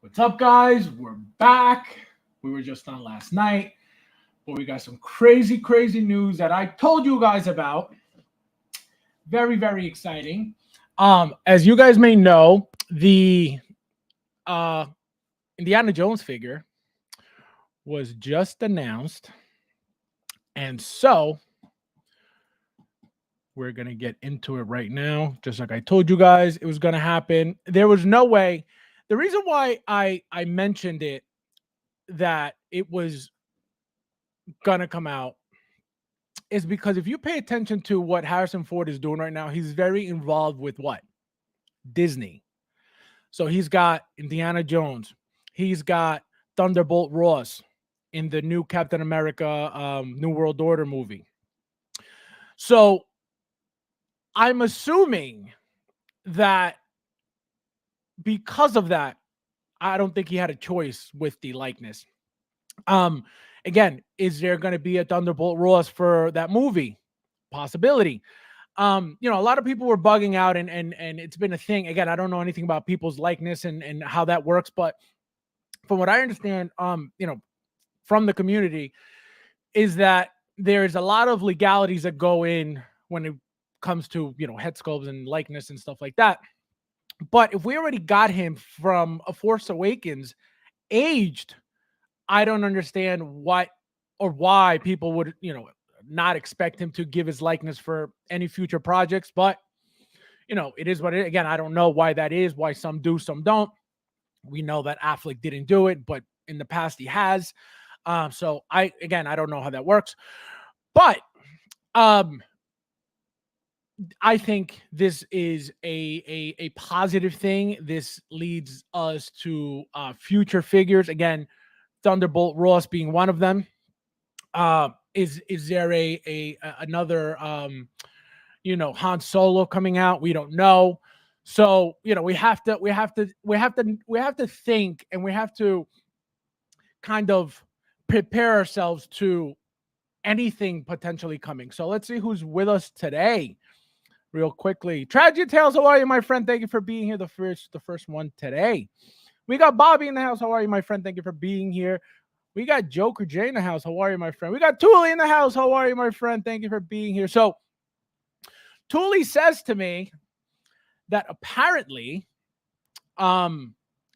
What's up, guys? We're back. We were just on last night, but we got some crazy, crazy news that I told you guys about. Very, very exciting. As you guys may know, the uh, Indiana Jones figure was just announced, and so we're gonna get into it right now. Just like I told you guys, it was gonna happen. There was no way. The reason why I mentioned it that it was gonna come out is because if you pay attention to what Harrison Ford is doing right now, he's very involved with what? Disney. So he's got Indiana Jones. He's got Thunderbolt Ross in the new Captain America New World Order movie. So I'm assuming that because of that, I don't think he had a choice with the likeness. Um, Again, is there going to be a Thunderbolt Ross for that movie? Possibility. A lot of people were bugging out and it's been a thing. Again, I don't know anything about people's likeness and how that works, but from what I understand, from the community, is that there's a lot of legalities that go in when it comes to head sculpts and likeness and stuff like that. But if we already got him from A Force Awakens aged, I don't understand what or why people would, not expect him to give his likeness for any future projects. But, it is what it is. Again, I don't know why that is, why some do, some don't. We know that Affleck didn't do it, but in the past he has. So I don't know how that works. But I think this is a positive thing. This leads us to future figures. Again, Thunderbolt Ross being one of them. Is there another Han Solo coming out? We don't know. So we have to think, and we have to kind of prepare ourselves to anything potentially coming. So let's see who's with us today. Real quickly, Tragedy Tales, how are you, my friend? Thank you for being here. The first one today. We got Bobby in the house. How are you, my friend? Thank you for being here. We got Joker J in the house. How are you, my friend? We got Thule in the house. How are you, my friend? Thank you for being here. So Thule says to me that apparently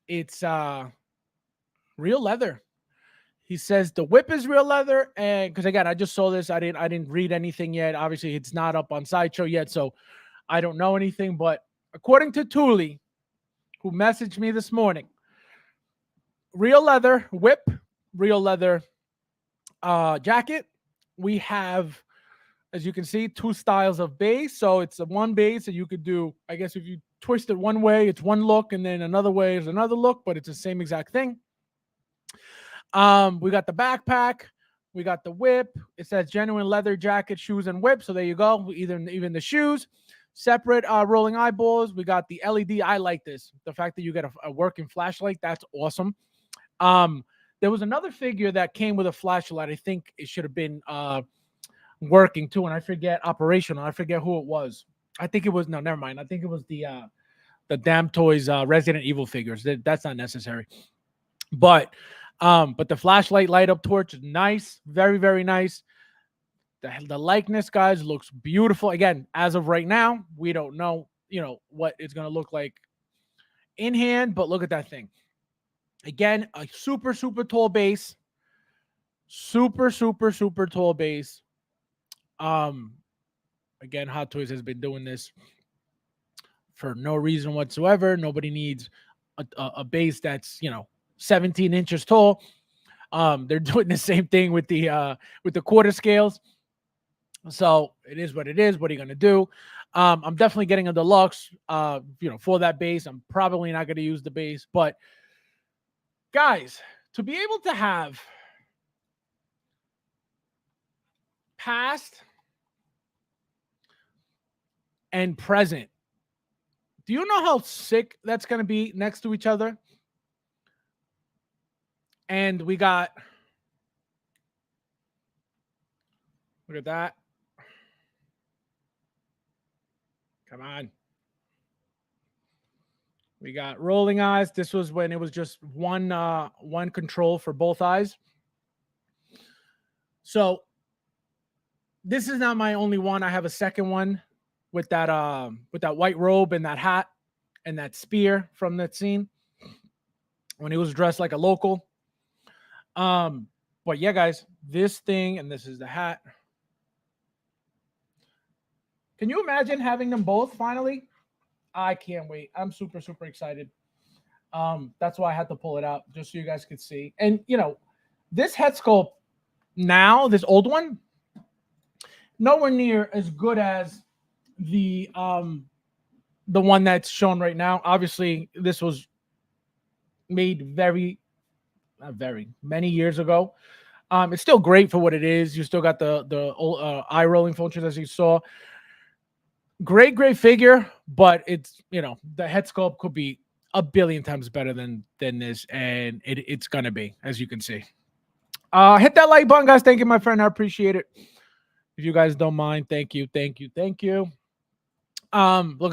it's real leather. He says the whip is real leather, and because again, I just saw this. I didn't read anything yet. Obviously, it's not up on Sideshow yet, so I don't know anything. But according to Thule, who messaged me this morning, real leather whip, real leather jacket. We have, as you can see, two styles of base. So it's a one base that you could do. I guess if you twist it one way, it's one look, and then another way is another look, but it's the same exact thing. We got the backpack, we got the whip. It says genuine leather jacket, shoes, and whip. So there you go. Even the shoes, separate rolling eyeballs. We got the LED. I like this. The fact that you get a working flashlight, that's awesome. There was another figure that came with a flashlight. I think it should have been working too, and I forget operational. I forget who it was. I think it was never mind. I think it was the Damn Toys Resident Evil figures. That's not necessary. But the flashlight light up torch is nice, very, very nice. The likeness, guys, looks beautiful. Again, as of right now, we don't know, what it's gonna look like in hand, but look at that thing. Again, a super, super tall base. Super, super, super tall base. Again, Hot Toys has been doing this for no reason whatsoever. Nobody needs a base that's 17 inches tall. They're doing the same thing with the quarter scales. So it is what it is. What are you gonna do? I'm definitely getting a deluxe, for that base. I'm probably not gonna use the base, but guys, to be able to have past and present, do you know how sick that's gonna be next to each other? And we got, look at that. Come on. We got rolling eyes. This was when it was just one control for both eyes. So this is not my only one. I have a second one with that white robe and that hat and that spear from that scene when he was dressed like a local. But yeah, guys, this thing, and this is the hat. Can you imagine having them both finally? I can't wait. I'm super, super excited. That's why I had to pull it out just so you guys could see. And this head sculpt now, this old one, nowhere near as good as the one that's shown right now. Obviously, this was made not very many years ago. It's still great for what it is. You still got the eye rolling functions as you saw. Great figure, but it's the head sculpt could be a billion times better than this, and it's gonna be, as you can see. Hit that like button, guys. Thank you, my friend. I appreciate it. If you guys don't mind, thank you. Look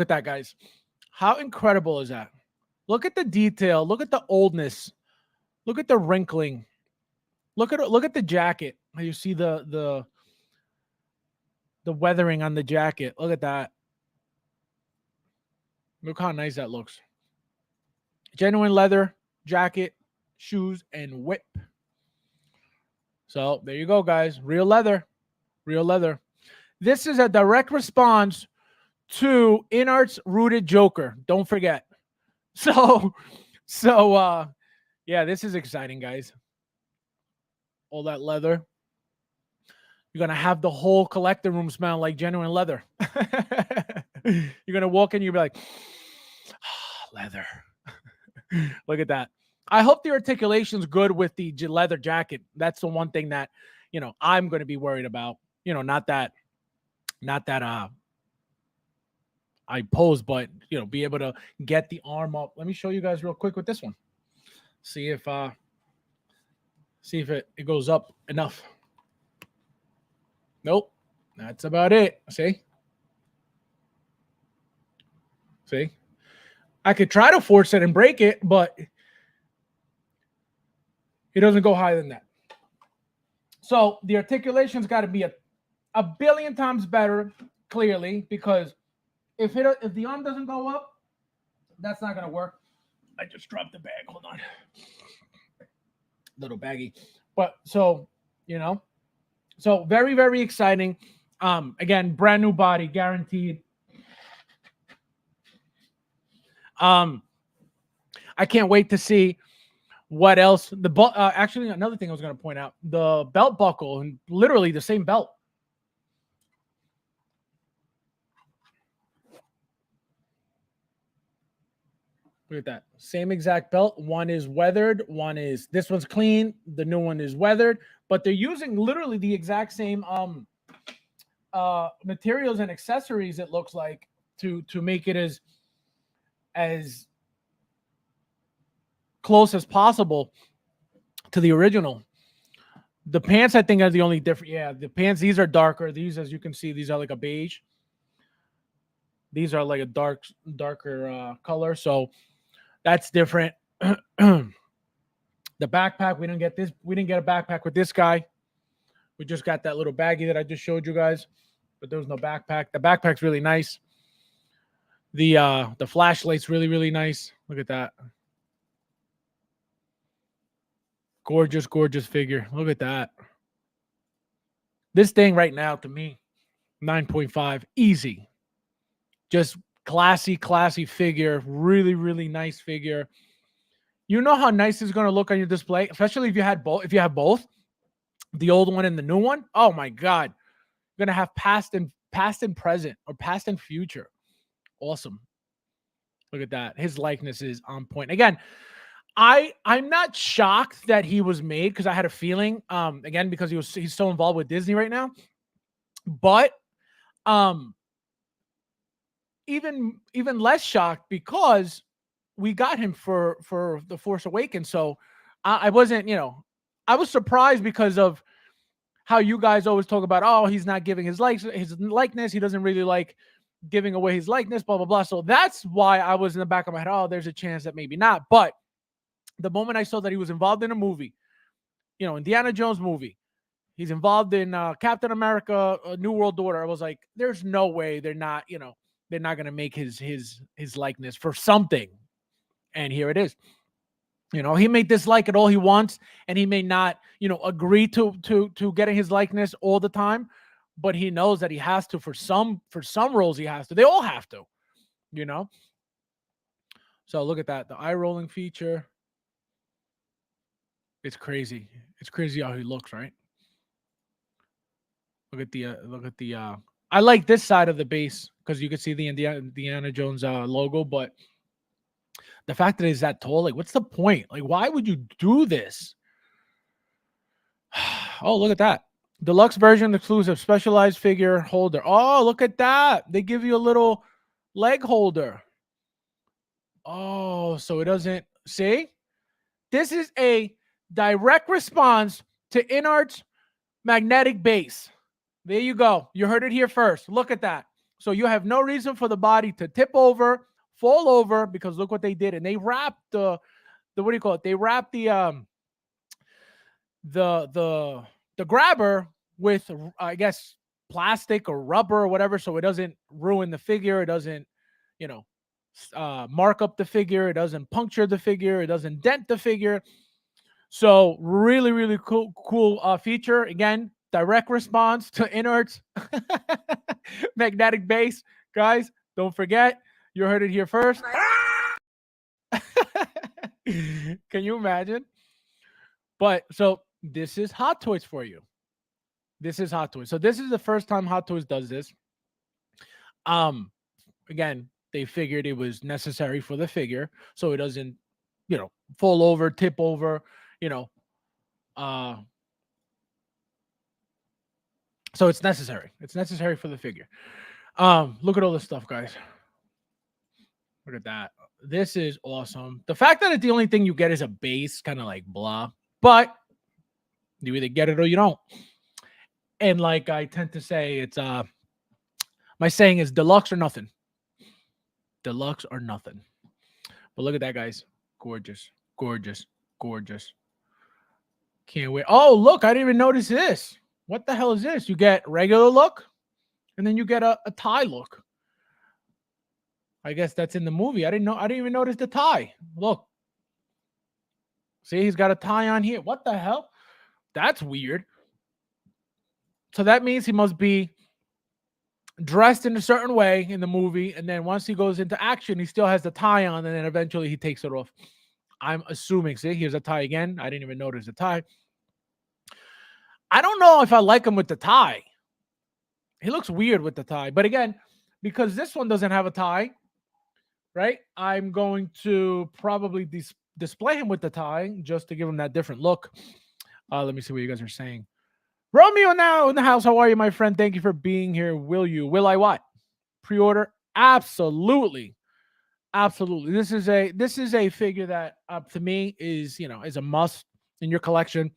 at that, guys. How incredible is that? Look at the detail. Look at the oldness. Look at the wrinkling. Look at the jacket. You see the weathering on the jacket. Look at that. Look how nice that looks. Genuine leather jacket, shoes, and whip. So there you go, guys. Real leather. This is a direct response to Inart's Rooted Joker. Don't forget. So yeah, this is exciting, guys. All that leather. You're gonna have the whole collector room smell like genuine leather. You're gonna walk in, you'll be like, leather. Look at that. I hope the articulation's good with the leather jacket. That's the one thing that I'm gonna be worried about. Not that I pose, but be able to get the arm up. Let me show you guys real quick with this one. See if it goes up enough. Nope. That's about it. See? I could try to force it and break it, but it doesn't go higher than that. So the articulation's got to be a billion times better, clearly, because if the arm doesn't go up, that's not going to work. I just dropped the bag. Hold on. Little baggy. But so very, very exciting. Again, brand new body, guaranteed. I can't wait to see what else. Actually, another thing I was going to point out: the belt buckle, and literally the same belt. Look at that. Same exact belt. One is weathered. This one's clean. The new one is weathered. But they're using literally the exact same materials and accessories, it looks like, to make it as close as possible to the original. The pants, I think, are the only different. Yeah, the pants, these are darker. These, as you can see, these are like a beige. These are like a darker color. So that's different. The backpack, we didn't get this. We didn't get a backpack with this guy. We just got that little baggie that I just showed you guys, but there was no backpack. The backpack's really nice. The flashlight's really, really nice. Look at that. Gorgeous figure. Look at that. This thing right now, to me, 9.5, easy. Just classy figure. Really, really nice figure. You know how nice it's going to look on your display, especially if you have both, the old one and the new one. Oh my God. You're going to have past and present, or past and future. Awesome. Look at that. His likeness is on point. Again, I'm not shocked that he was made, because I had a feeling, again, because he's so involved with Disney right now. But even less shocked because we got him for The Force Awakens. So I wasn't, I was surprised because of how you guys always talk about, oh, he's not giving his likeness. He doesn't really like giving away his likeness, blah, blah, blah. So that's why I was in the back of my head, oh, there's a chance that maybe not. But the moment I saw that he was involved in a movie, Indiana Jones movie, he's involved in Captain America, New World Order, I was like, there's no way they're not going to make his likeness for something. And here it is. He may dislike it all he wants, and he may not, agree to getting his likeness all the time, but he knows that he has to for some roles. He has to. They all have to, So look at that, the eye rolling feature. It's crazy. It's crazy how he looks, right? Look at the. I like this side of the base because you can see the Indiana Jones logo, but the fact that he's that tall, like, what's the point? Like, why would you do this? Oh, look at that. Deluxe version exclusive specialized figure holder. Oh, look at that. They give you a little leg holder. Oh, so it doesn't see? This is a direct response to InArt's magnetic base. There you go. You heard it here first. Look at that. So you have no reason for the body to tip over, fall over, because look what they did. And they wrapped the what do you call it? They wrapped the grabber with, I guess, plastic or rubber or whatever, so it doesn't ruin the figure. It doesn't, mark up the figure. It doesn't puncture the figure. It doesn't dent the figure. So really, really cool feature. Again, direct response to InArt's magnetic base. Guys, don't forget, you heard it here first. Can you imagine? But so this is Hot Toys for you. This is Hot Toys. So this is the first time Hot Toys does this. Again, they figured it was necessary for the figure so it doesn't, fall over, tip over, so it's necessary. It's necessary for the figure. Look at all this stuff, guys. Look at that. This is awesome. The fact that the only thing you get is a base, kind of like blah, but you either get it or you don't. And like I tend to say, it's my saying is deluxe or nothing. Deluxe or nothing. But look at that, guys. Gorgeous, gorgeous, gorgeous. Can't wait. Oh, look, I didn't even notice this. What the hell is this? You get regular look, and then you get a tie look. I guess that's in the movie. I didn't even notice the tie. Look. See, he's got a tie on here. What the hell? That's weird. So that means he must be dressed in a certain way in the movie, and then once he goes into action, he still has the tie on, and then eventually he takes it off. I'm assuming. See, here's a tie again. I didn't even notice the tie. I don't know if I like him with the tie. He looks weird with the tie. But again, because this one doesn't have a tie, right? I'm going to probably display him with the tie just to give him that different look. Let me see what you guys are saying. Romeo now in the house. How are you, my friend? Thank you for being here. Will I what? Pre-order? Absolutely. Absolutely. This is a figure that to me is a must in your collection.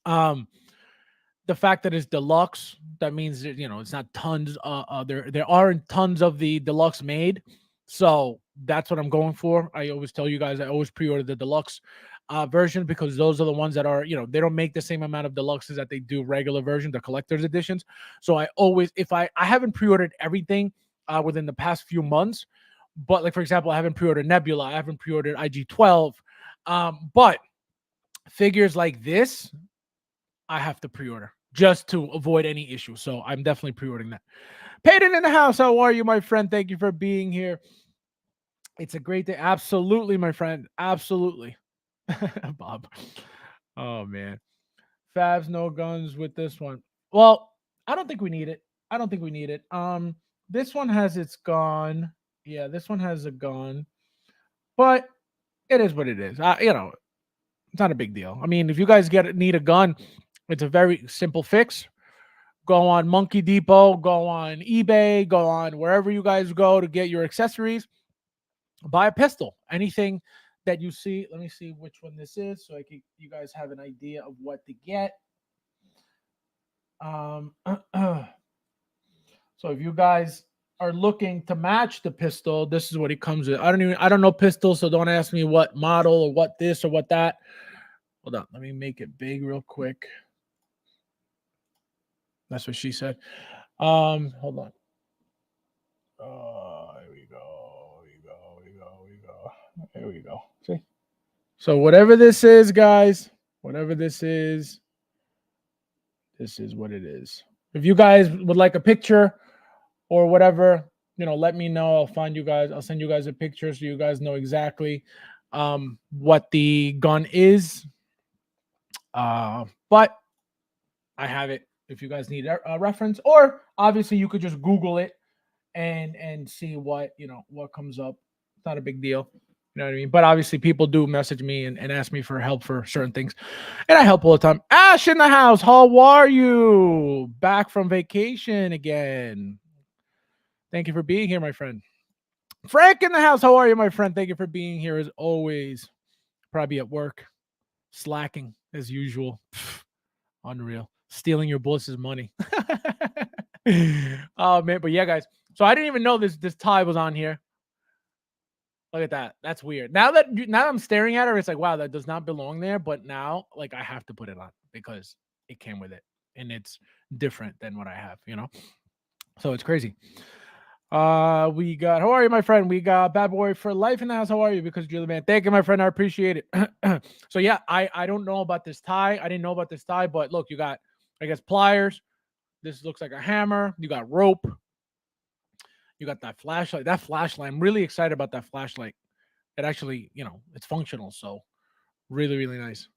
The fact that it's deluxe, that means that, it's not tons. There aren't tons of the deluxe made, so that's what I'm going for. I always tell you guys I always pre-order the deluxe version because those are the ones that are they don't make the same amount of deluxes that they do regular version, the collector's editions. So I always, if I haven't pre-ordered everything within the past few months, but like for example, I haven't pre-ordered Nebula, I haven't pre-ordered IG-12, but figures like this, I have to pre-order just to avoid any issue. So I'm definitely pre-ordering that. Peyton in the house. How are you, my friend? Thank you for being here. It's a great day. Absolutely, my friend. Absolutely. Bob. Oh, man. Fabs, no guns with this one. Well, I don't think we need it. This one has its gun. Yeah, this one has a gun. But it is what it is. It's not a big deal. I mean, if you guys need a gun, it's a very simple fix. Go on Monkey Depot, go on eBay, go on wherever you guys go to get your accessories. Buy a pistol. Anything that you see. Let me see which one this is so you guys have an idea of what to get. So if you guys are looking to match the pistol, this is what it comes with. I don't know pistol, so don't ask me what model or what this or what that. Hold on, let me make it big real quick. That's what she said. Hold on. Here we go. Here we go. See? So whatever this is, guys, whatever this is what it is. If you guys would like a picture or whatever, let me know. I'll find you guys. I'll send you guys a picture so you guys know exactly what the gun is. But I have it if you guys need a reference, or obviously you could just Google it and see what comes up. It's not a big deal. You know what I mean? But obviously people do message me and ask me for help for certain things. And I help all the time. Ash in the house. How are you? Back from vacation again. Thank you for being here, my friend. Frank in the house. How are you, my friend? Thank you for being here as always. Probably at work. Slacking as usual. Unreal. Stealing your boss's money. Oh man, but yeah, guys. So I didn't even know this tie was on here. Look at that. That's weird. Now I'm staring at her, it's like, wow, that does not belong there. But now, like, I have to put it on because it came with it, and it's different than what I have. So it's crazy. We got, how are you, my friend? We got Bad Boy for Life in the house. How are you? Because you're the man. Thank you, my friend. I appreciate it. So yeah, I don't know about this tie. I didn't know about this tie, but look, you got, I guess, pliers. This looks like a hammer. You got rope. You got that flashlight. That flashlight, I'm really excited about that flashlight. It actually, it's functional. So really, really nice.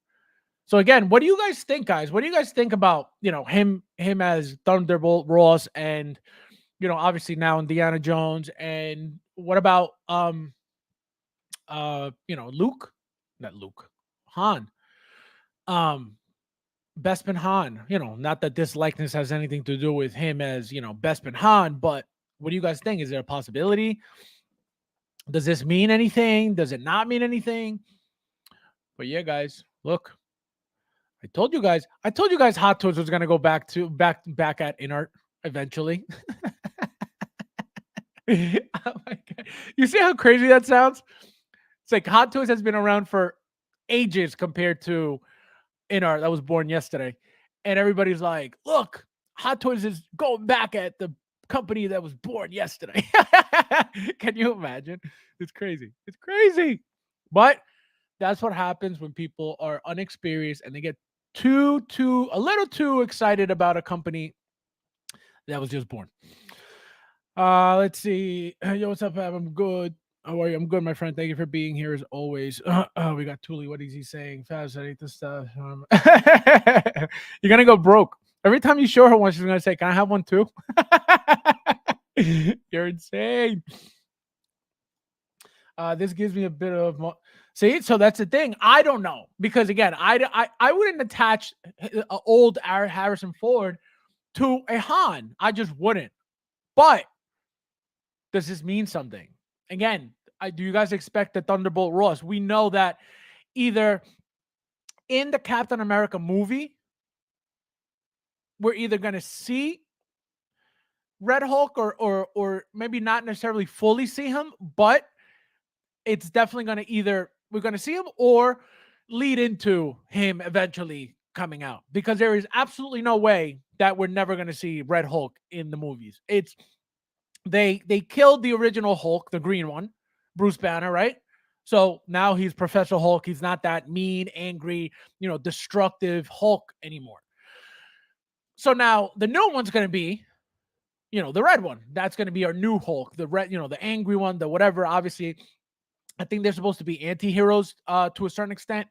So again, what do you guys think, guys? What do you guys think about, him as Thunderbolt Ross and, obviously now Indiana Jones, and what about Luke? Not Luke. Han. Bespin Han. Not that this likeness has anything to do with him as, Bespin Han, but what do you guys think? Is there a possibility? Does this mean anything? Does it not mean anything? But yeah, guys, look. I told you guys Hot Toys was gonna go back at Inart eventually. Oh my God. You see how crazy that sounds? It's like Hot Toys has been around for ages compared to Inart that was born yesterday. And everybody's like, look, Hot Toys is going back at the company that was born yesterday. Can you imagine? It's crazy. It's crazy. But that's what happens when people are unexperienced and they get a little too excited about a company that was just born. Let's see. Yo, what's up, Fab? I'm good. How are you? I'm good, my friend. Thank you for being here as always. We got Thule. What is he saying? Fabs, I hate this stuff. You're gonna go broke. Every time you show her one, she's gonna say, "Can I have one too?" You're insane. This gives me a bit of see. So that's the thing. I don't know, because again, I wouldn't attach an old Harrison Ford to a Han. I just wouldn't. But does this mean something? Again, do you guys expect the Thunderbolt Ross? We know that either in the Captain America movie, we're either going to see Red Hulk or maybe not necessarily fully see him, but it's definitely going to we're going to see him or lead into him eventually coming out, because there is absolutely no way that we're never going to see Red Hulk in the movies. They killed the original Hulk, the green one, Bruce Banner, right? So now he's Professor Hulk. He's not that mean, angry, destructive Hulk anymore. So now the new one's going to be, the red one. That's going to be our new Hulk, the red, the angry one, the whatever. Obviously, I think they're supposed to be anti-heroes to a certain extent.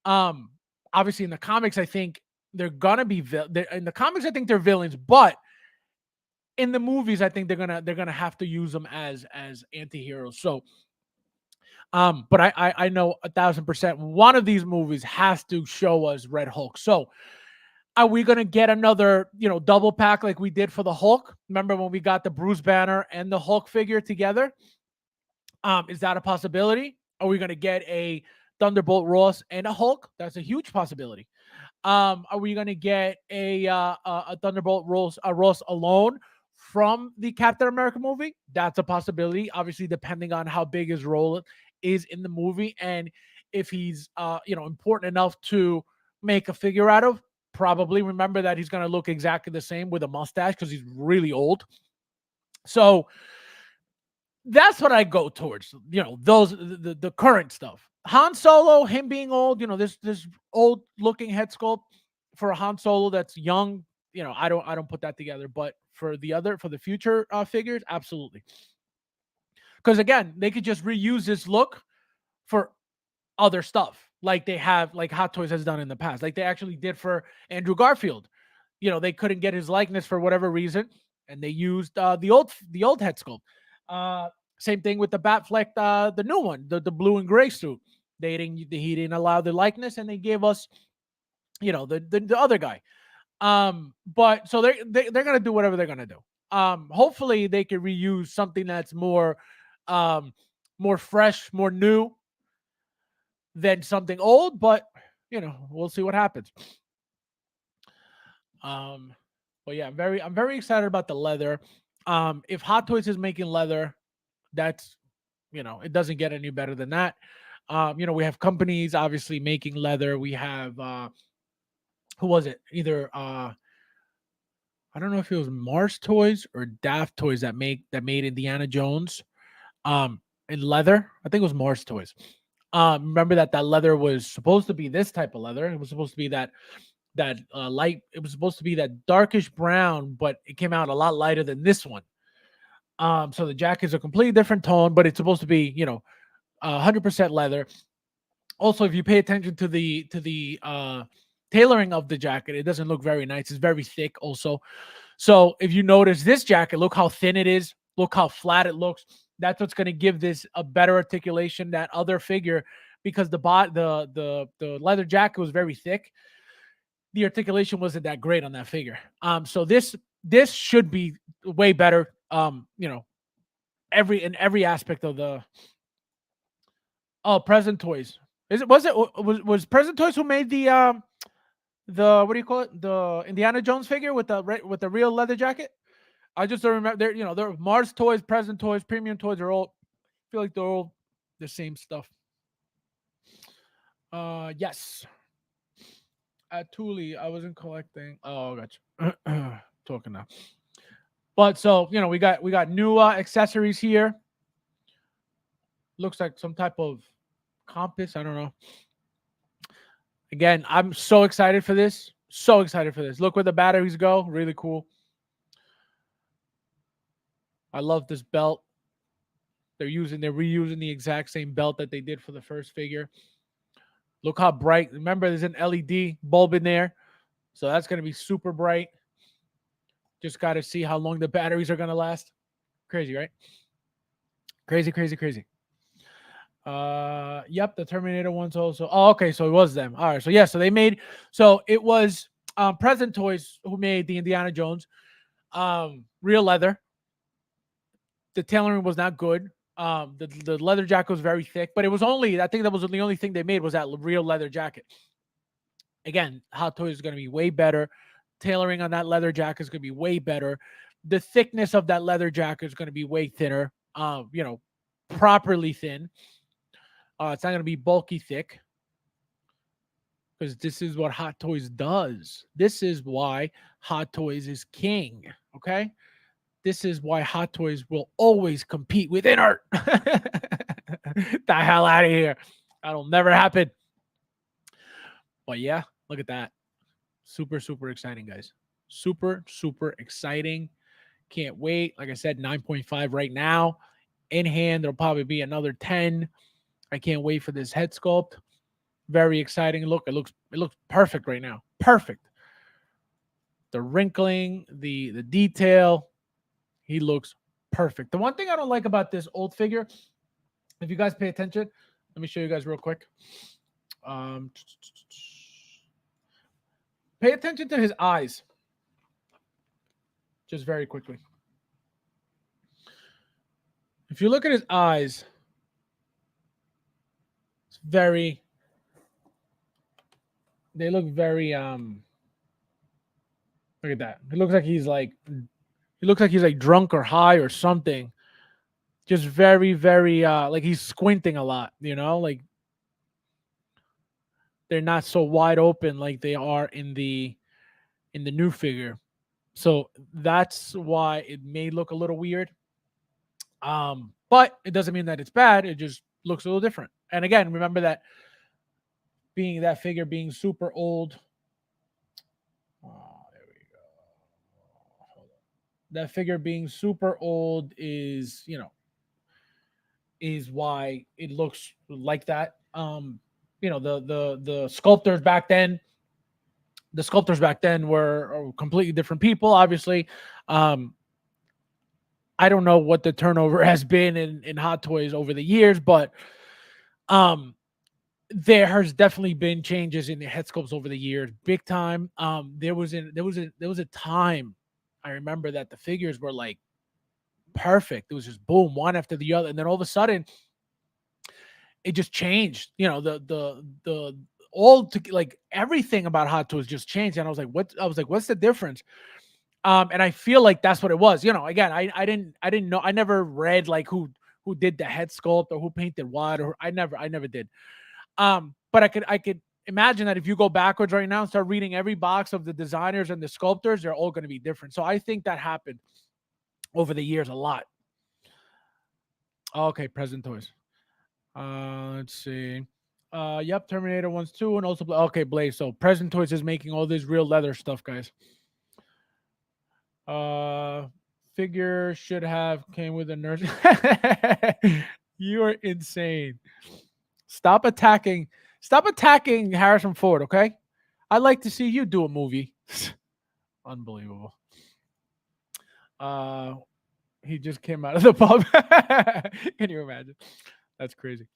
Obviously, in the comics, I think they're gonna be in the comics. I think they're villains, but in the movies, I think they're gonna have to use them as anti-heroes. So, but I know 1,000% one of these movies has to show us Red Hulk. So, are we gonna get another double pack like we did for the Hulk? Remember when we got the Bruce Banner and the Hulk figure together? Is that a possibility? Are we going to get a Thunderbolt Ross and a Hulk? That's a huge possibility. Are we going to get a Thunderbolt Ross alone from the Captain America movie. That's a possibility, obviously, depending on how big his role is in the movie and if he's important enough to make a figure out of. Probably. Remember that he's going to look exactly the same with a mustache because he's really old. So that's what I go towards. Those the current stuff. Han Solo, him being old, this old looking head sculpt for a Han Solo that's young. I don't put that together. But for the future figures, absolutely. Because again, they could just reuse this look for other stuff, like Hot Toys has done in the past, like they actually did for Andrew Garfield. They couldn't get his likeness for whatever reason, and they used the old head sculpt. Same thing with the Batfleck, the new one, the blue and gray suit. He didn't allow the likeness, and they gave us, the other guy. But so they're gonna do whatever they're gonna do. Hopefully they can reuse something that's more fresh, more new than something old. But we'll see what happens. But yeah, I'm very excited about the leather. If Hot Toys is making leather, that's it doesn't get any better than that. We have companies obviously making leather. We have who was it? Either I don't know if it was Mars Toys or Daft Toys that made Indiana Jones in leather. I think it was Mars Toys. Remember that leather was supposed to be this type of leather. It was supposed to be that light. It was supposed to be that darkish brown, but it came out a lot lighter than this one. So the jacket's a completely different tone, but it's supposed to be 100% leather. Also, if you pay attention to the tailoring of the jacket, it doesn't look very nice. It's very thick also. So if you notice this jacket, look how thin it is. Look how flat it looks. That's what's going to give this a better articulation, that other figure, because the leather jacket was very thick. The articulation wasn't that great on that figure. So this should be way better. Every aspect of the Present Toys. Was Present Toys who made the what do you call it? The Indiana Jones figure with the real leather jacket? I just don't remember. They're Mars Toys, Present Toys, Premium Toys are all, I feel like they're all the same stuff. Yes. At Thule, I wasn't collecting. Oh, gotcha. Talking now. But so we got new accessories here. Looks like some type of compass. I don't know. Again, I'm so excited for this. So excited for this. Look where the batteries go. Really cool. I love this belt. They're reusing the exact same belt that they did for the first figure. Look how bright. Remember, there's an LED bulb in there. So that's going to be super bright. Just got to see how long the batteries are going to last. Crazy, right? Crazy, crazy, crazy. Yep, the Terminator one's also. Oh, okay, so it was them. All right, so yeah, so it was Present Toys who made the Indiana Jones, real leather. The tailoring was not good. The leather jacket was very thick, but it was I think that was the only thing they made was that real leather jacket. Again, Hot Toys is going to be way better. Tailoring on that leather jacket is going to be way better. The thickness of that leather jacket is going to be way thinner. Properly thin. It's not going to be bulky thick, because this is what Hot Toys does. This is why Hot Toys is king. Okay. This is why Hot Toys will always compete with art. The hell out of here. That'll never happen. But yeah, look at that. Super, super exciting, guys. Super, super exciting. Can't wait. Like I said, 9.5 right now. In hand, there'll probably be another 10. I can't wait for this head sculpt. Very exciting. Look, it looks perfect right now. Perfect. The wrinkling, the detail. He looks perfect. The one thing I don't like about this old figure, if you guys pay attention, let me show you guys real quick. Pay attention to his eyes. Just very quickly. If you look at his eyes, they look very look at that. It looks like he's like He looks like he's like drunk or high or something. Just very, very like he's squinting a lot, like they're not so wide open like they are in the new figure. So that's why it may look a little weird. But it doesn't mean that it's bad. It just looks a little different. And again, remember that being that figure being super old. Oh, there we go. Hold on. That figure being super old is why it looks like that. The sculptors back then, were completely different people. Obviously, um, I don't know what the turnover has been in Hot Toys over the years, but um, there has definitely been changes in the head sculpts over the years, big time. There was a time I remember that the figures were like perfect. It was just boom, one after the other, and then all of a sudden it just changed. The all to like everything about Hot Toys just changed, and I was like, what? I was like, what's the difference? And I feel like that's what it was. Again, I didn't know. I never read like who did the head sculpt or who painted what, or I never did. But I could imagine that if you go backwards right now and start reading every box of the designers and the sculptors, they're all going to be different. So I think that happened over the years a lot. Okay, present toys. Let's see. Yep, Terminator 1's 2 and also okay, Blaze. So present toys is making all this real leather stuff, guys. Uh Figure should have came with a nurse. You are insane. Stop attacking. Stop attacking Harrison Ford, okay? I'd like to see you do a movie. Unbelievable. Uh he just came out of the pub. Can you imagine? That's crazy.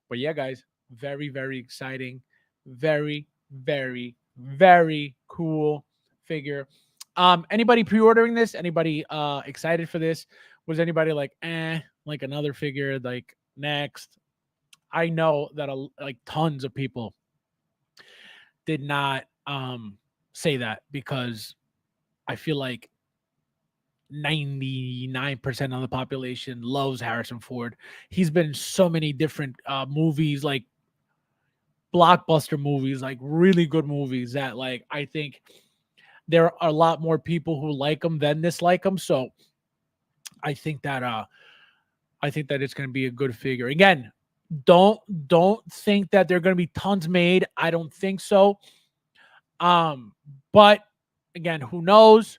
But yeah, guys, very, very exciting. Very, very, very cool figure. Anybody pre-ordering this? Anybody excited for this? Was anybody like, like another figure, like next? I know that like tons of people did not say that because I feel like 99% of the population loves Harrison Ford. He's been in so many different movies, like blockbuster movies, like really good movies that like I think there are a lot more people who like him than dislike him. So I think that it's going to be a good figure. Again, don't think that there are going to be tons made. I don't think so. But again, who knows?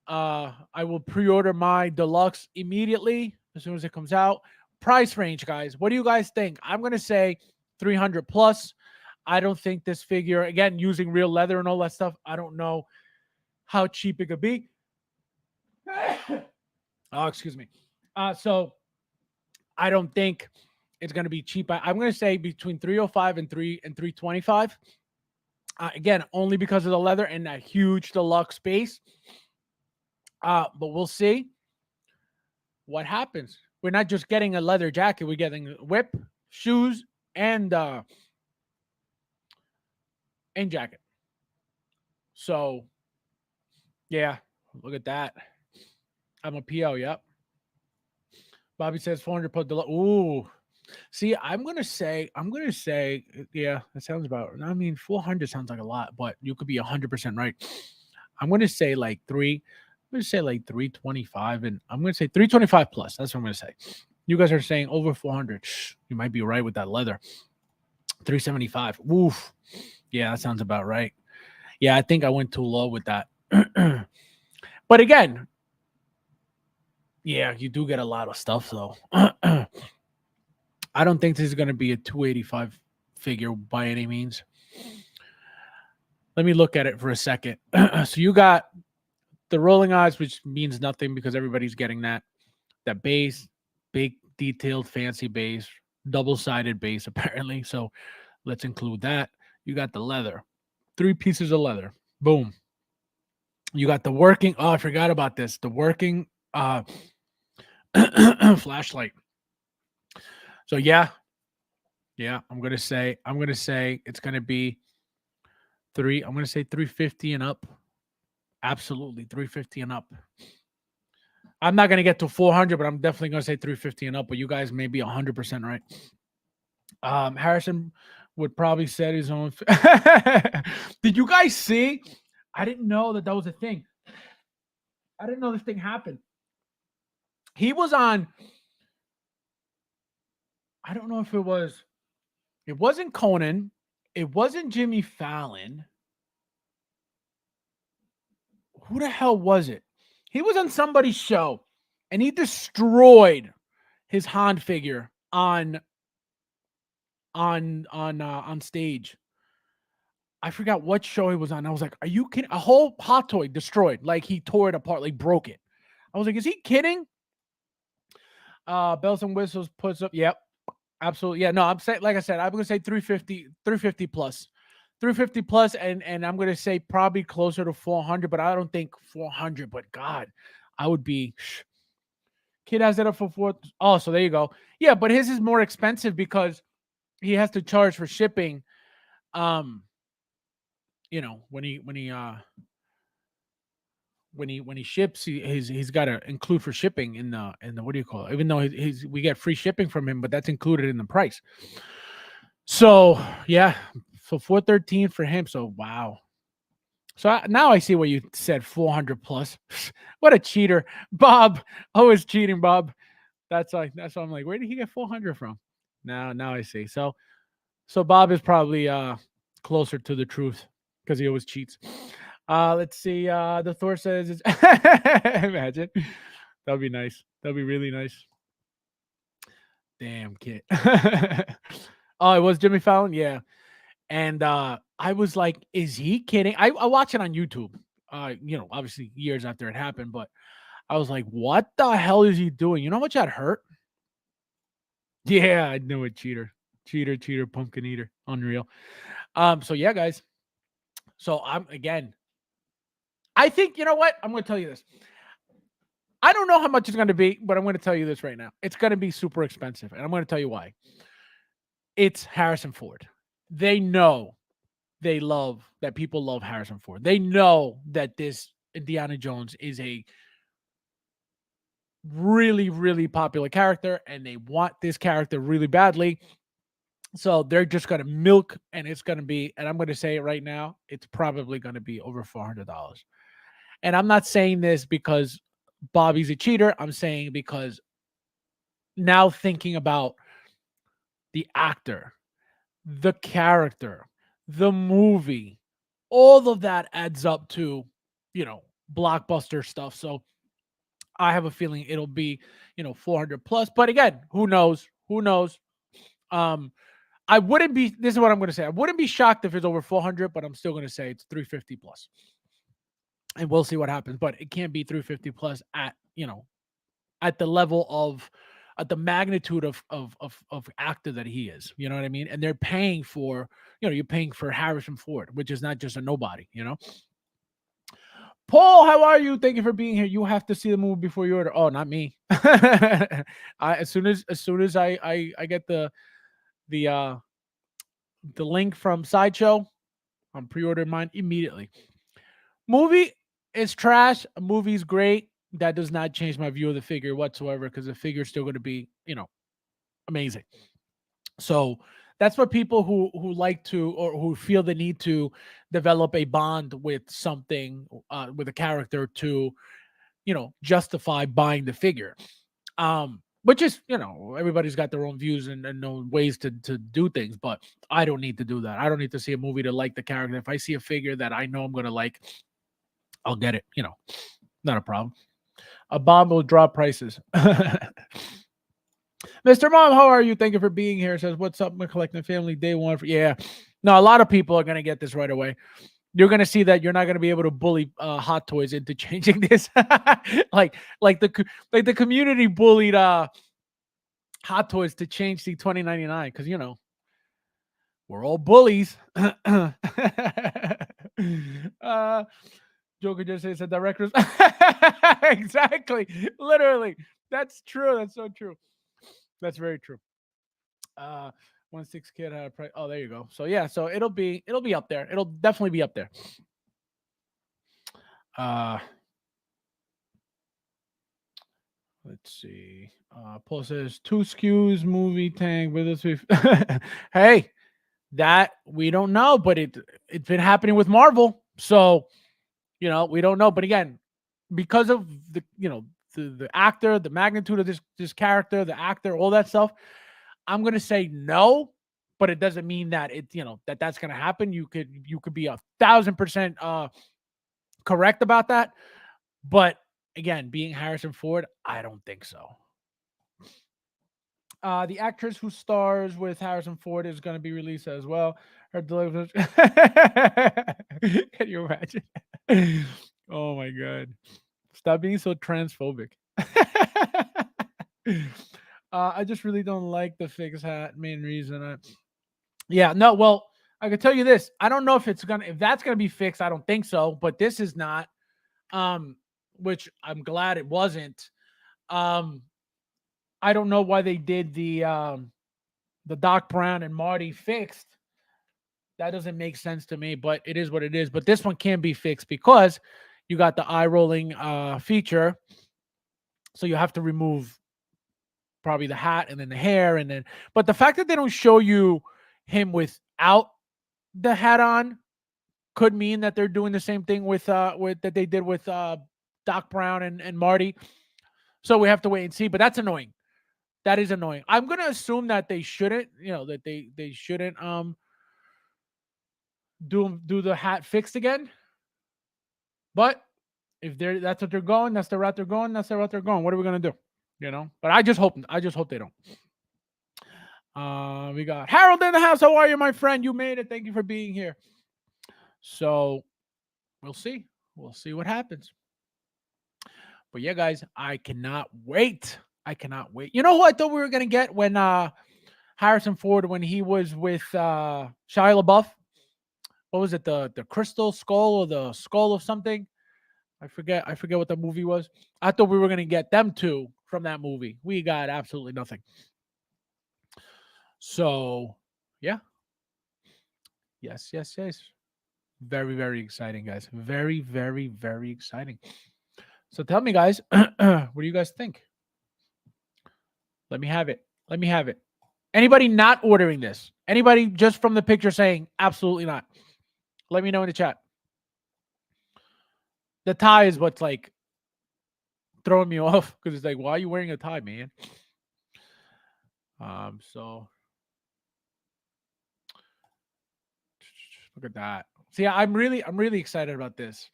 I will pre-order my deluxe immediately as soon as it comes out. Price range, guys. What do you guys think? I'm gonna say 300 plus. I don't think this figure, again, using real leather and all that stuff, I don't know how cheap it could be. Oh, excuse me. So I don't think it's gonna be cheap. I'm gonna say between 305 and 325. Again, only because of the leather and that huge deluxe base. But we'll see what happens. We're not just getting a leather jacket, we're getting a whip, shoes, and jacket. So yeah, look at that. I'm a PO, yep. Bobby says 400 per dollar. Ooh. See, I'm gonna say, yeah, that sounds about. I mean, 400 sounds like a lot, but you could be 100% right. I'm gonna say like three. I'm gonna say like 325, and I'm gonna say 325 plus. That's what I'm gonna say. You guys are saying over 400. You might be right with that leather. 375. Oof. Yeah, that sounds about right. Yeah, I think I went too low with that. But again, yeah, you do get a lot of stuff though. I don't think this is going to be a 285 figure by any means. Let me look at it for a second. So you got the rolling eyes, which means nothing because everybody's getting that. That base, big, detailed, fancy base, double-sided base, apparently. So let's include that. You got the leather, 3 pieces of leather. Boom. You got the working. Oh, I forgot about this. The working flashlight. So yeah, I'm gonna say it's gonna be I'm gonna say 350 and up. Absolutely, 350 and up. I'm not gonna get to 400, but I'm definitely gonna say 350 and up. But you guys may be 100% right. Harrison would probably set his own. Did you guys see? I didn't know that was a thing. I didn't know this thing happened. He was on. I don't know if it was. It wasn't Conan. It wasn't Jimmy Fallon. Who the hell was it? He was on somebody's show, and he destroyed his Han figure on stage. I forgot what show he was on. I was like, "Are you kidding?" A whole hot toy destroyed, like he tore it apart, like broke it. I was like, "Is he kidding?" Bells and whistles puts up. Yep, absolutely. Yeah, no, I'm saying, like I said, I'm gonna say 350 plus. 350 plus, and I'm gonna say probably closer to 400, but I don't think 400. But God, I would be. Kid has it up for four. Oh, so there you go. Yeah, but his is more expensive because he has to charge for shipping. Um, when he ships, he's got to include for shipping in the what do you call it? Even though we get free shipping from him, but that's included in the price. So yeah, so 413 for him. So wow. So now I see what you said, 400 plus. What a cheater, Bob! Always cheating, Bob. That's why I'm like, where did he get 400 from? Now I see. So Bob is probably closer to the truth because he always cheats. Let's see. The Thor says it's imagine. That'd be nice. That'd be really nice. Damn kid. Oh, it was Jimmy Fallon? Yeah. And I was like, is he kidding? I watch it on YouTube. Obviously years after it happened, but I was like, what the hell is he doing? You know how much that hurt? Yeah, I knew it. Cheater, pumpkin eater. Unreal. So yeah, guys. So I think, you know what? I'm gonna tell you this. I don't know how much it's gonna be, but I'm gonna tell you this right now. It's gonna be super expensive, and I'm gonna tell you why. It's Harrison Ford. They know that people love Harrison Ford. They know that this Indiana Jones is a really, really popular character, and they want this character really badly. So they're just going to milk, and it's going to be, and I'm going to say it right now, it's probably going to be over $400. And I'm not saying this because Bobby's a cheater. I'm saying because now thinking about the actor, the character, the movie, all of that adds up to, blockbuster stuff. So I have a feeling it'll be, 400 plus. But again, who knows? Who knows? I wouldn't be. This is what I'm going to say. I wouldn't be shocked if it's over 400, but I'm still going to say it's 350 plus, and we'll see what happens. But it can't be 350 plus at the level of, at the magnitude of actor that he is. You know what I mean? And they're paying for, you're paying for Harrison Ford, which is not just a nobody. Paul, how are you? Thank you for being here. You have to see the movie before you order. Oh, not me. As soon as I get the link from Sideshow, I'm pre-ordering mine immediately. Movie is trash. A movie's great. That does not change my view of the figure whatsoever, because the figure is still going to be, amazing. So that's for people who like to, or who feel the need to develop a bond with something, with a character to, justify buying the figure. Which is, everybody's got their own views and ways to do things, but I don't need to do that. I don't need to see a movie to like the character. If I see a figure that I know I'm going to like, I'll get it. Not a problem. A bomb will drop prices. Mr. Mom, how are you? Thank you for being here. Says, what's up, my collecting family? Day one. Yeah. No, a lot of people are going to get this right away. You're going to see that you're not going to be able to bully Hot Toys into changing this. like the community bullied Hot Toys to change the 2099, because we're all bullies. Joker just says the directors. Exactly. Literally. That's true. That's so true. That's very true. 1.6 kid had a price. Oh, there you go. So yeah, so it'll be up there. It'll definitely be up there. Let's see. Paul says 2 SKUs movie tank with this. Hey, that we don't know, but it's been happening with Marvel. So, we don't know. But again, because of the actor, the magnitude of this character, the actor, all that stuff, I'm gonna say no, but it doesn't mean that that's gonna happen. You could be 1,000% correct about that. But again, being Harrison Ford, I don't think so. The actress who stars with Harrison Ford is going to be released as well. Her delivery. Can you imagine? Oh my god! Stop being so transphobic. I just really don't like the fixed hat. Main reason. Yeah, no. Well, I can tell you this. I don't know if that's gonna be fixed. I don't think so. But this is not. Um, which I'm glad it wasn't. Um, I don't know why they did the Doc Brown and Marty fixed. That doesn't make sense to me, but it is what it is. But this one can be fixed because you got the eye rolling feature. So you have to remove probably the hat and then the hair but the fact that they don't show you him without the hat on could mean that they're doing the same thing with that they did with Doc Brown and Marty. So we have to wait and see, but that's annoying. That is annoying. I'm going to assume that they shouldn't, that they shouldn't do the hat fixed again. But if that's what they're going, that's the route they're going, that's the route they're going. What are we gonna do? But I just hope they don't. We got Harold in the house. How are you, my friend? You made it. Thank you for being here. So we'll see. We'll see what happens. But yeah, guys, I cannot wait. I cannot wait. You know who I thought we were gonna get when Harrison Ford, when he was with Shia LaBeouf? What was it? The crystal skull or the skull of something? I forget what the movie was. I thought we were gonna get them two from that movie. We got absolutely nothing. So yeah. Yes. Very, very exciting, guys. Very, very, very exciting. So tell me, guys, what do you guys think? Let me have it. Anybody not ordering this? Anybody just from the picture saying absolutely not? Let me know in the chat. The tie is what's like throwing me off because it's like, why are you wearing a tie, man? So look at that. See, I'm really excited about this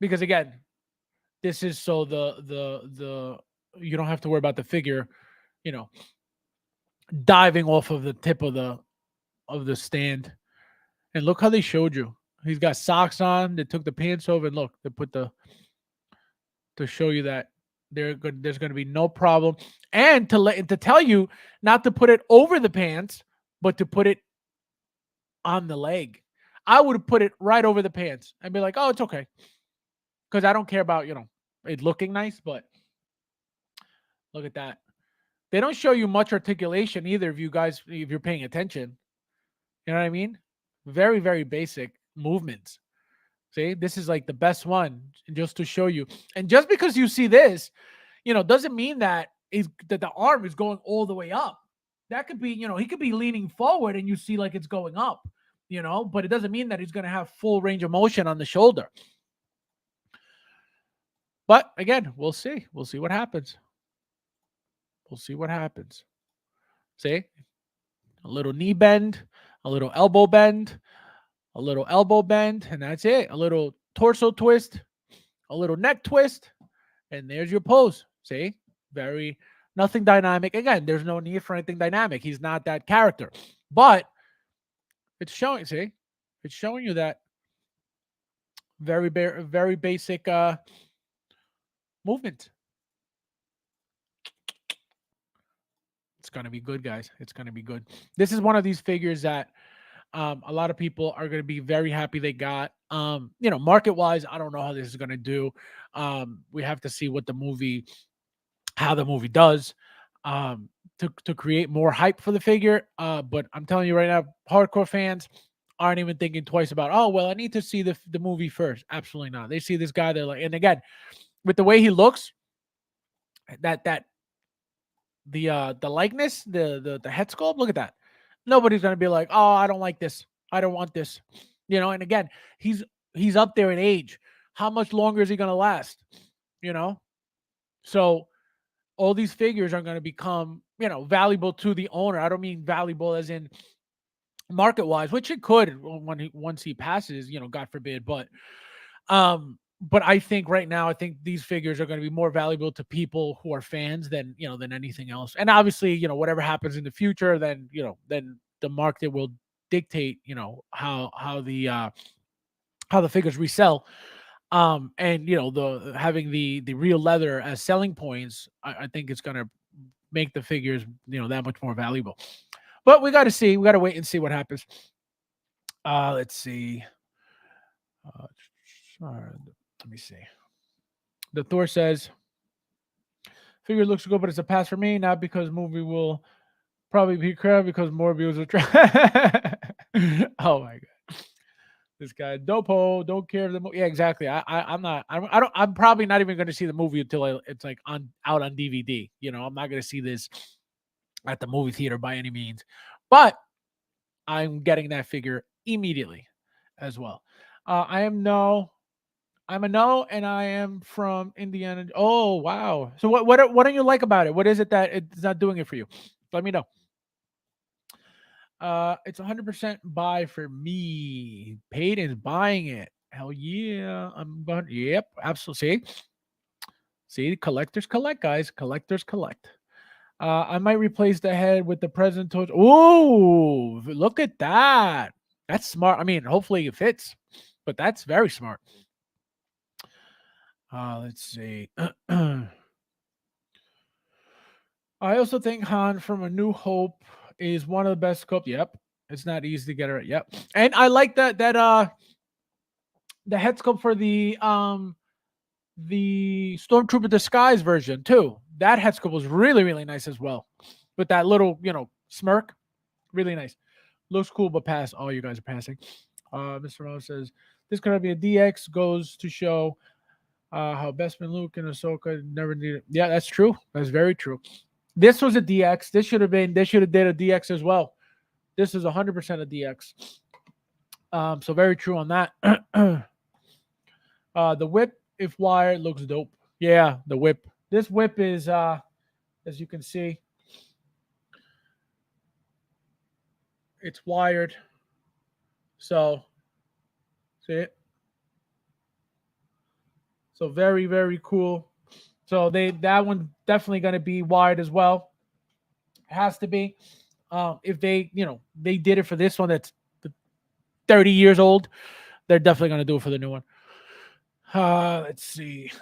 because again, this is so the you don't have to worry about the figure, diving off of the tip of the stand. And look how they showed you. He's got socks on. They took the pants over and look, they put to show you that there's going to be no problem, and to tell you not to put it over the pants, but to put it on the leg. I would put it right over the pants and be like, oh, it's okay, because I don't care about it looking nice. But look at that. They don't show you much articulation either. If you're paying attention, you know what I mean. Very, very basic movements. See, this is like the best one just to show you. And just because you see this, doesn't mean that the arm is going all the way up. That could be, he could be leaning forward and you see like it's going up, but it doesn't mean that he's going to have full range of motion on the shoulder. But again, we'll see. We'll see what happens. We'll see what happens. See, a little knee bend, a little elbow bend, a little elbow bend, and that's it. A little torso twist, a little neck twist, and there's your pose. See, nothing dynamic. Again, there's no need for anything dynamic. He's not that character, but it's showing. See, it's showing you that very basic movement. It's gonna be good, guys. It's gonna be good. This is one of these figures that a lot of people are going to be very happy they got. Market wise, I don't know how this is going to do. We have to see how the movie does to create more hype for the figure. But I'm telling you right now, hardcore fans aren't even thinking twice about, oh, well, I need to see the movie first. Absolutely not. They see this guy, they're like, and again, with the way he looks, that the likeness, the head sculpt. Look at that. Nobody's gonna be like, oh, I don't like this. I don't want this. And again, he's he's up there in age. How much longer is he gonna last? You know, so all these figures are gonna become, valuable to the owner. I don't mean valuable as in market wise, which it could when once he passes, God forbid. But I think right now, I think these figures are going to be more valuable to people who are fans than anything else. And obviously, whatever happens in the future, then the market will dictate, how the figures resell. And the having the real leather as selling points, I think it's going to make the figures, that much more valuable. But we got to see. We got to wait and see what happens. Let's see. Let me see. The Thor says, figure looks good, but it's a pass for me. Not because movie will probably be crap, because more views will try. Oh my god, this guy Dopo don't care the movie. Yeah, exactly. I'm not. I don't. I'm probably not even going to see the movie until it's like out on DVD. I'm not going to see this at the movie theater by any means, but I'm getting that figure immediately as well. I'm a no, and I am from Indiana. Oh wow! So what don't you like about it? What is it that it's not doing it for you? Let me know. It's 100% buy for me. Paid is buying it. Hell yeah! I'm going. Yep, absolutely. See, collectors collect, guys. Collectors collect. I might replace the head with the present torch. Oh, look at that. That's smart. I mean, hopefully it fits, but that's very smart. Let's see. I also think Han from A New Hope is one of the best sculpts. Yep. It's not easy to get it right. Yep. And I like that the head sculpt for the Stormtrooper Disguise version too. That head sculpt was really, really nice as well. With that little, smirk. Really nice. Looks cool, but pass. Oh, you guys are passing. Mr. Rose says this could be a DX, goes to show how Bespin, Luke, and Ahsoka never needed. Yeah, that's true. That's very true. This was a DX. This should have been. They should have did a DX as well. This is 100% a DX. So very true on that. The whip, if wired, looks dope. Yeah, the whip. This whip is, as you can see, it's wired. So, see it. So very, very cool. So that one's definitely going to be wired as well. It has to be. If they did it for this one that's 30 years old, they're definitely going to do it for the new one. Let's see.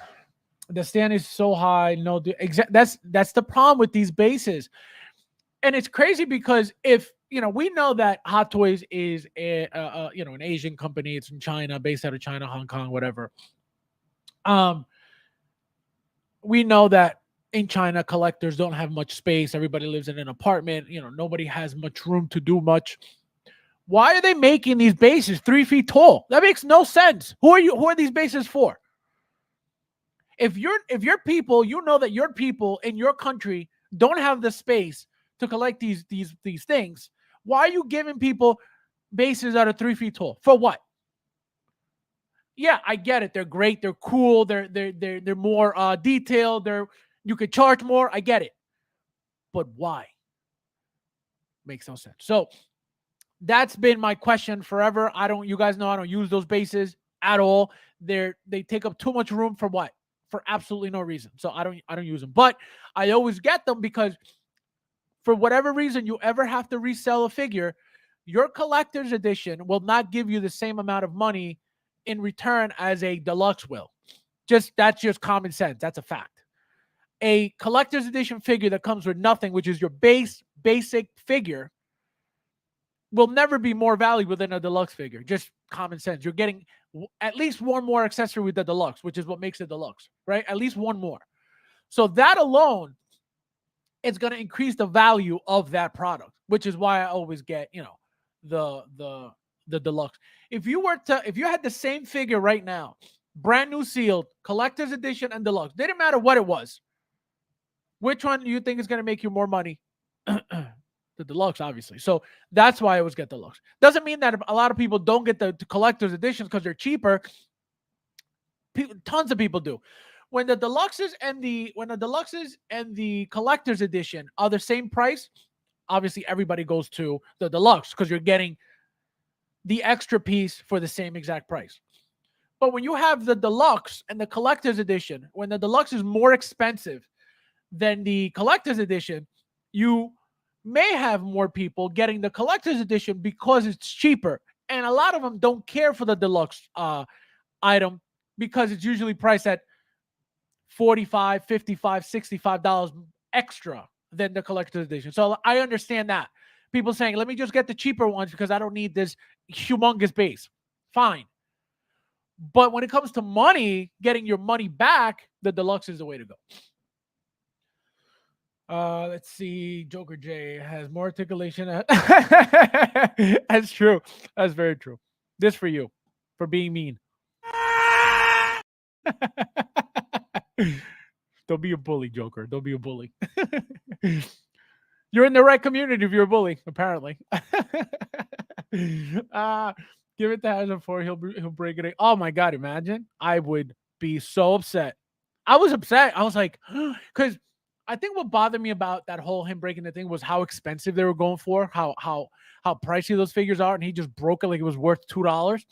The stand is so high. No, that's the problem with these bases. And it's crazy because if we know that Hot Toys is an Asian company. It's in China, based out of China, Hong Kong, whatever. We know that in China, collectors don't have much space. Everybody lives in an apartment. Nobody has much room to do much. Why are they making these bases 3 feet tall? That makes no sense. Who are these bases for? If your people, that your people in your country don't have the space to collect these things, why are you giving people bases that are 3 feet tall? For what? Yeah, I get it. They're great. They're cool. They're more detailed. You could charge more. I get it. But why? Makes no sense. So that's been my question forever. You guys know I don't use those bases at all. They take up too much room for what? For absolutely no reason. So I don't use them. But I always get them because for whatever reason you ever have to resell a figure, your collector's edition will not give you the same amount of money in return as a deluxe will. That's just common sense. That's a fact. A collector's edition figure that comes with nothing, which is your basic figure, will never be more valuable than a deluxe figure. Just common sense. You're getting at least one more accessory with the deluxe, which is what makes it deluxe, right? At least one more. So that alone is going to increase the value of that product, which is why I always get, the deluxe. If you had the same figure right now, brand new sealed, collector's edition and deluxe, didn't matter what it was. Which one do you think is going to make you more money? The deluxe, obviously. So that's why I always get deluxe. Doesn't mean that a lot of people don't get the collector's editions because they're cheaper. Tons of people do. When the deluxes and the collector's edition are the same price, obviously everybody goes to the deluxe because you're getting the extra piece for the same exact price. But when you have the deluxe and the collector's edition, when the deluxe is more expensive than the collector's edition, you may have more people getting the collector's edition because it's cheaper. And a lot of them don't care for the deluxe item because it's usually priced at $45, $55, $65 extra than the collector's edition. So I understand that. People saying, let me just get the cheaper ones because I don't need this humongous base. Fine. But when it comes to money, getting your money back, the deluxe is the way to go. Let's see. Joker J has more articulation. That's true. That's very true. This for you, for being mean. Don't be a bully, Joker. Don't be a bully. You're in the right community if you're a bully, apparently. Give it to Hazard 4. He'll break it. Oh my God, imagine. I would be so upset. I was upset. I was like, because I think what bothered me about that whole him breaking the thing was how expensive they were going for, how pricey those figures are, and he just broke it like it was worth $2.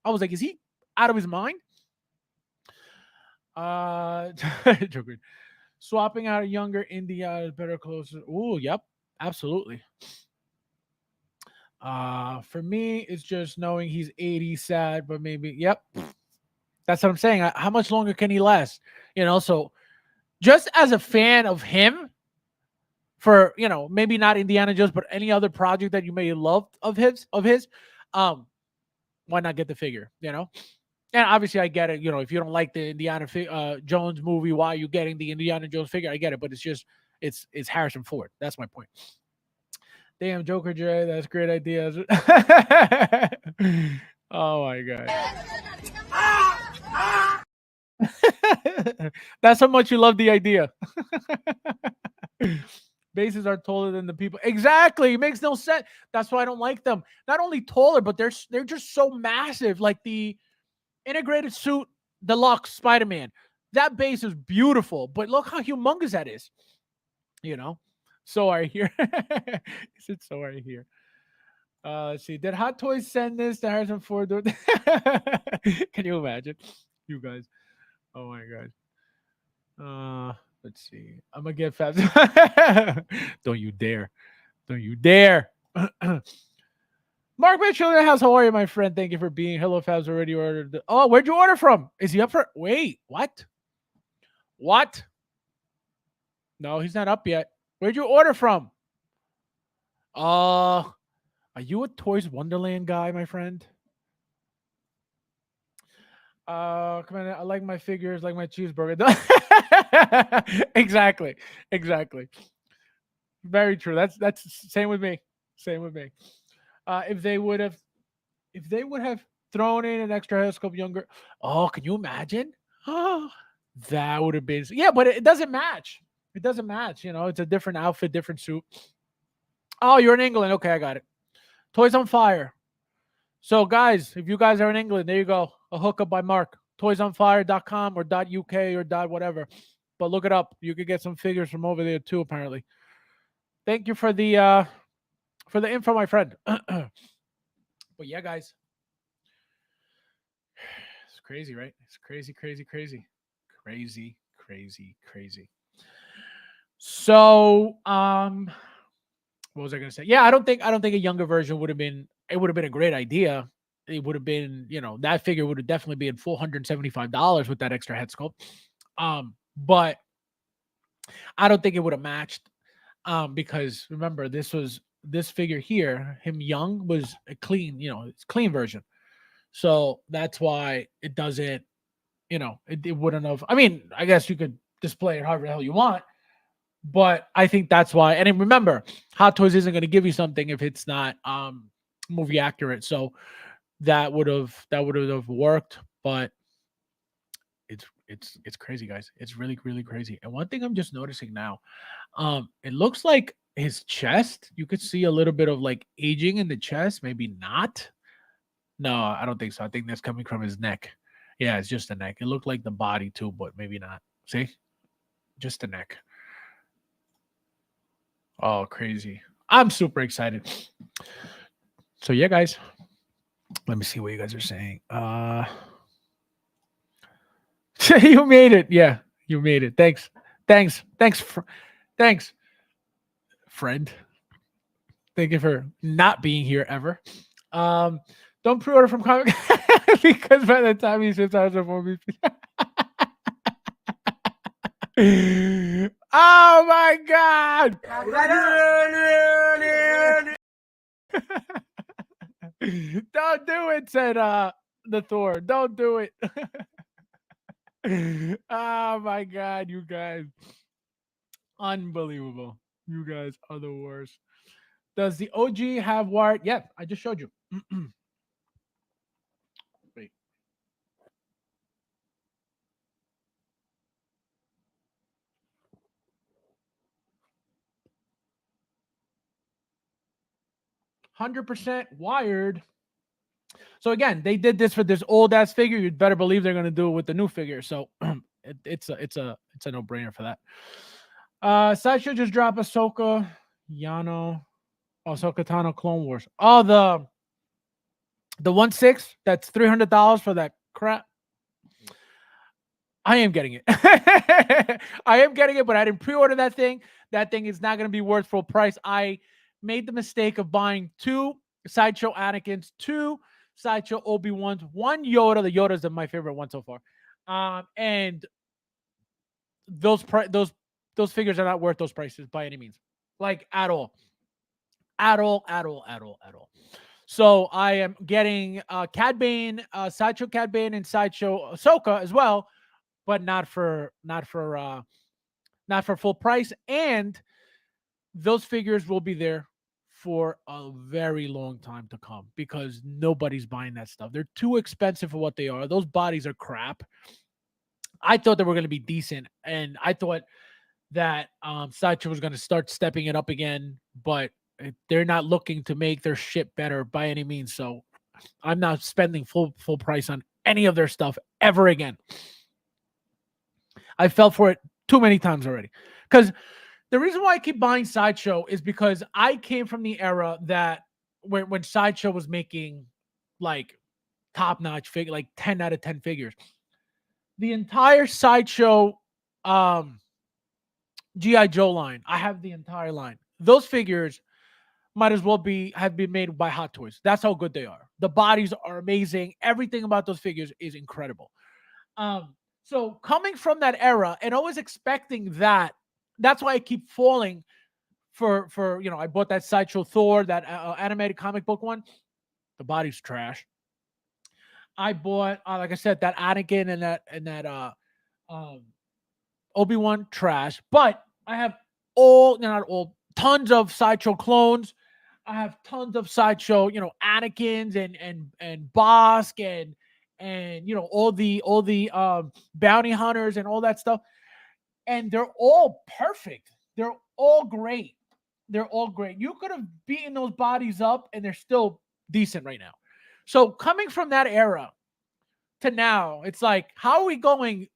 I was like, is he out of his mind? Swapping out a younger India is better, closer. Oh, yep, absolutely. For me, it's just knowing he's 80, sad, but maybe, yep. That's what I'm saying. How much longer can he last? So just as a fan of him, for maybe not Indiana Jones, but any other project that you may love of his, why not get the figure? And obviously I get it. If you don't like the Indiana Jones movie, why are you getting the Indiana Jones figure? I get it, but it's just it's Harrison Ford. That's my point. Damn, Joker J, that's great ideas. Oh my God. That's how much you love the idea. Bases are taller than the people. Exactly. It makes no sense. That's why I don't like them. Not only taller, but they're just so massive. Like the integrated suit deluxe Spider-Man. That base is beautiful, but look how humongous that is. So I hear. Is it so I hear? Let's see. Did Hot Toys send this to Harrison Ford? Can you imagine? You guys. Oh my God. Let's see. I'm gonna get Fabs. Don't you dare. Don't you dare. Mark Mitchell in the house. How are you, my friend? Thank you for being. Hello, Fabs. Already ordered. Oh, where'd you order from? Is he up for? Wait, what? What? No, he's not up yet. Where'd you order from? Are you a Toys Wonderland guy, my friend? Come on. I like my figures, like my cheeseburger. Exactly. Very true. That's same with me. If they would have thrown in an extra head younger. Oh, can you imagine? Oh, that would have been. Yeah, but it doesn't match. It doesn't match. It's a different outfit, different suit. Oh, you're in England. Okay, I got it. Toys on Fire. So, guys, if you guys are in England, there you go. A hookup by Mark. Toysonfire.com or .uk or .whatever. But look it up. You could get some figures from over there too, apparently. Thank you for the info, my friend. But yeah, guys. It's crazy, right? It's crazy. So, what was I going to say? Yeah, I don't think a younger version would have been. It would have been a great idea. It would have been, that figure would have definitely been $475 with that extra head sculpt. But I don't think it would have matched. Because remember, this figure here, him young, was a clean, it's clean version. So that's why it doesn't, it wouldn't have. I mean, I guess you could display it however the hell you want. But I think that's why. And remember, Hot Toys isn't going to give you something if it's not movie accurate. So that would have worked, but it's crazy, guys. It's really, really crazy. And one thing I'm just noticing now, it looks like his chest, you could see a little bit of like aging in the chest, maybe not. No, I don't think so. I think that's coming from his neck. Yeah, it's just the neck. It looked like the body too, but maybe not. See? Just the neck. Oh, crazy. I'm super excited. So yeah, guys. Let me see what you guys are saying. You made it. Yeah, you made it. Thanks. Thanks, friend. Thank you for not being here ever. Um, don't pre-order from comic because by the time he ships out, won't be. Oh my god! Don't do it, said the Thor. Don't do it. Oh my god, you guys. Unbelievable. You guys are the worst. Does the OG have wired? Yeah, I just showed you. Wait. %100% wired. So again, they did this for this old ass figure. You'd better believe they're gonna do it with the new figure. So it's a no brainer for that. Sideshow just dropped Ahsoka, Yano, Ahsoka Tano Clone Wars. Oh, the 1/6. That's $300 for that crap. I am getting it. I am getting it, but I didn't pre-order that thing. That thing is not going to be worth full price. I made the mistake of buying 2 Sideshow Anakins, 2 Sideshow Obi-Wans, 1 Yoda. The Yoda's my favorite one so far. And those figures are not worth those prices by any means. Like at all. At all. So I am getting Cad Bane, Sideshow Cad Bane, and Sideshow Ahsoka as well, but not for full price. And those figures will be there for a very long time to come because nobody's buying that stuff. They're too expensive for what they are. Those bodies are crap. I thought they were going to be decent, and I thought that Sideshow was going to start stepping it up again, but they're not looking to make their shit better by any means. So I'm not spending full price on any of their stuff ever again. I fell for it too many times already. Because the reason why I keep buying Sideshow is because I came from the era that when Sideshow was making like top-notch figure, like 10 out of 10 figures. The entire Sideshow G.I. Joe line, I have the entire line. Those figures might as well have been made by Hot Toys. That's how good they are. The bodies are amazing. Everything about those figures is incredible. So coming from that era and always expecting that, that's why I keep falling for I bought that Sideshow Thor, that animated comic book one. The body's trash. I bought, like I said, that Anakin and that Obi-Wan, trash. But I have tons of Sideshow clones. I have tons of Sideshow, Anakins and Bosk and all the bounty hunters and all that stuff. And they're all perfect. They're all great. You could have beaten those bodies up and they're still decent right now. So coming from that era to now, it's like, how are we going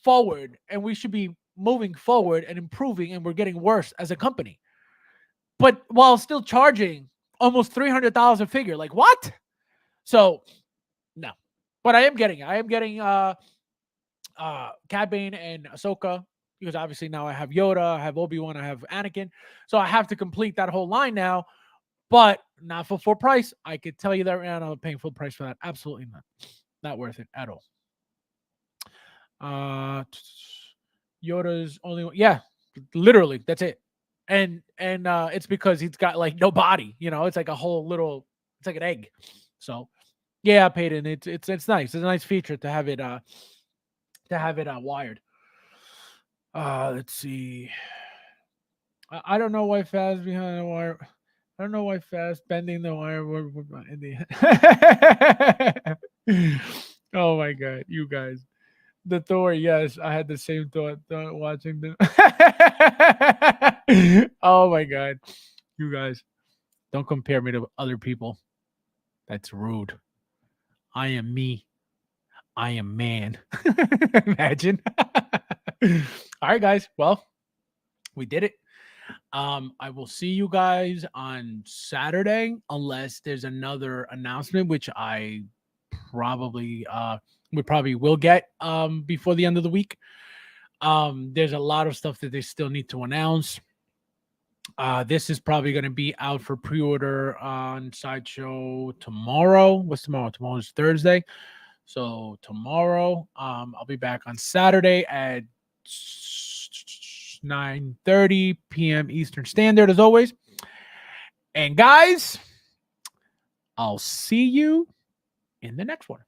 forward? And we should be moving forward and improving, and we're getting worse as a company. But while still charging almost $300 a figure, like what? So no. But I am getting Cad Bane and Ahsoka, because obviously now I have Yoda, I have Obi-Wan, I have Anakin. So I have to complete that whole line now, but not for full price. I could tell you that right now, I'm paying full price for that. Absolutely not. Not worth it at all. Yoda's only one. Yeah, literally, that's it. And it's because he's got like no body, it's like a whole little, it's like an egg. So yeah, I paid it. It's nice. It's a nice feature to have it wired. Let's see. I don't know why Fast behind the wire. I don't know why Fast bending the wire in the oh my god, you guys. The Thor, yes, I had the same thought watching them. Oh my god, you guys, don't compare me to other people. That's rude. I am me. I am man. Imagine. All right, guys. Well, we did it. I will see you guys on Saturday, unless there's another announcement, which I probably we probably will get before the end of the week. There's a lot of stuff that they still need to announce. This is probably going to be out for pre-order on Sideshow tomorrow. What's tomorrow? Tomorrow's Thursday. So tomorrow, I'll be back on Saturday at 9:30 p.m. Eastern Standard, as always. And guys, I'll see you in the next one.